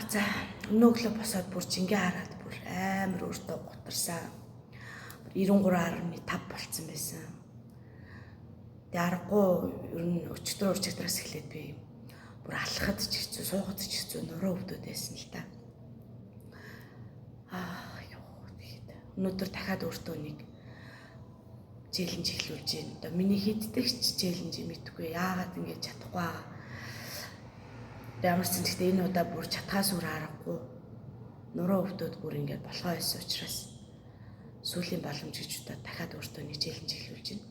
За өнөөгөө босоод бүр жингээ хараад бүр амар өөртөө гутарсан. 93.5 болцсон байсан. Тэгээ аргагүй ер нь өчтөр урчигдраас эхлээд би бүр алхахад ч хэцүү, суугаад ч хэцүү, нуруу өвдөд байсан л та. Тэгээд өнөөдөр дахиад өөртөө нэг челленж эхлүүлж байна. Одоо миний хийддэгч челленж мэдгүй яагаад ингэж чадахгүй байгаа. Ямар ч гэхдээ энэ удаа бүр чатгаас үр харахгүй. Нуруу өвдөд бүр ингэж болохоо байсан учраас сүүлийн боломж гэж удаа дахиад өөртөө нэг челленж эхлүүлж байна.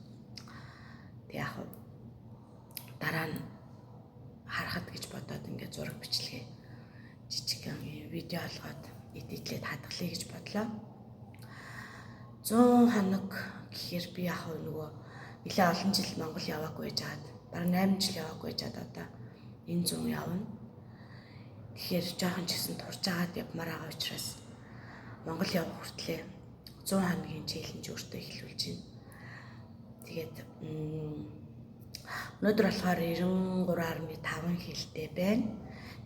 Тэг яг дараа нь харахад гэж бодоод ингээд зураг бичлэгээ жижигхэн видео олгоод эдитлээд хадгалъя гэж бодлоо. 100 хоног гэхээр би яг нөгөө нэлээ олон жил Монгол яваагүй байж хаад бараг 8 жил яваагүй байж хаад одоо энэ 100 явна. Тэгэхээр жоохон ч гэсэн турж агаад явмаар байгаа учраас Монгол явах хүртлээр 100 хоногийн челленж өөртөө эхлүүлж байна. Тэгээд өнөөдөр болохоор 93.5 хилтэй байна.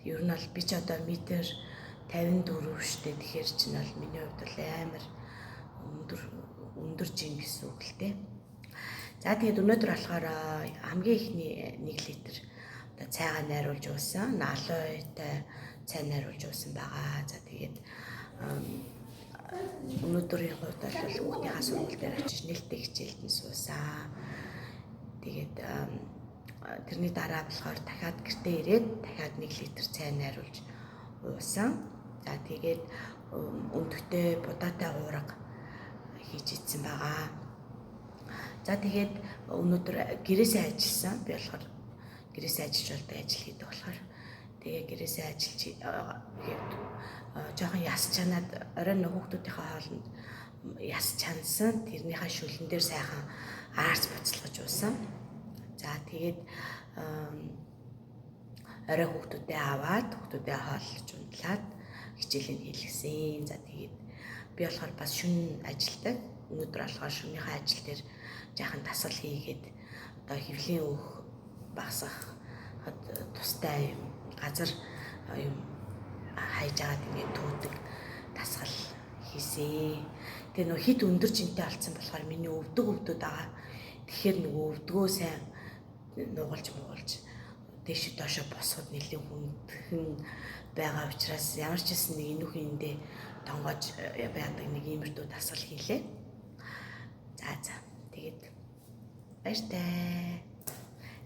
Ер нь бол би ч одоо метр 54 штэ. Тэгэхээр чинь бол миний хувьд бол амар өндөр жин гэсэн үг л дээ. За тэгээд өнөөдөр болохоор хамгийн ихний 1 литр одоо цайгаа найруулж уусан. Налойтой цай найруулж уусан байгаа. За тэгээд өнөөдрийн хувьд бол хүүхдийнхаа сургууль дээр очиж нээлттэй хичээлд нь суусан. Тэгээд тэрний дараа болохоор дахиад гэртээ ирээд дахиад 1 литр цай найруулж уусан. За тэгээд өндөгтэй будаатай уурга хийж идсэн байгаа. За тэгээд өнөөдөр гэрээсээ ажилласан. Би болохоор гэрээсээ ажиллаж болдог ажил хийдэг болохоор тэгээ гэрээсээ ажиллаж жоохон яс чанаад оройн хүүхдүүдийнхээ хоолнд яс чансан. Тэрнийхээ шүлэн дээр сайхан аарц буцалгаж уусан. За тэгээд орой хүүхдүүдээ аваад хүүхдүүдээ хооллож унтлаад хичээлийн хийлгсэн. За тэгээд би болохоор бас шөнө ажилдаг. Өнөөдөр болохоор шөнийхээ ажил дээр жаахан тасгал хийгээд одоо хэвлийн өөх багасгах тустай газар юм хайж агаад ингээд туудаг тасгал хийсэн. Тэгээ нөө хит өндөр жинтэй болсон болохоор миний өвдөд байгаа. Тэгэхээр нөгөө өвдгөө сайн нугалж дээш доошо босоход нэлээд хүндхэн байгаа учраас ямар ч гэсэн нэг энүүхэндээ тонгож байдаг нэг иймэрдүү тасгал хийлээ. За тэгээд баяртай.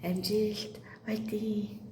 Амжилт. Баярлалаа.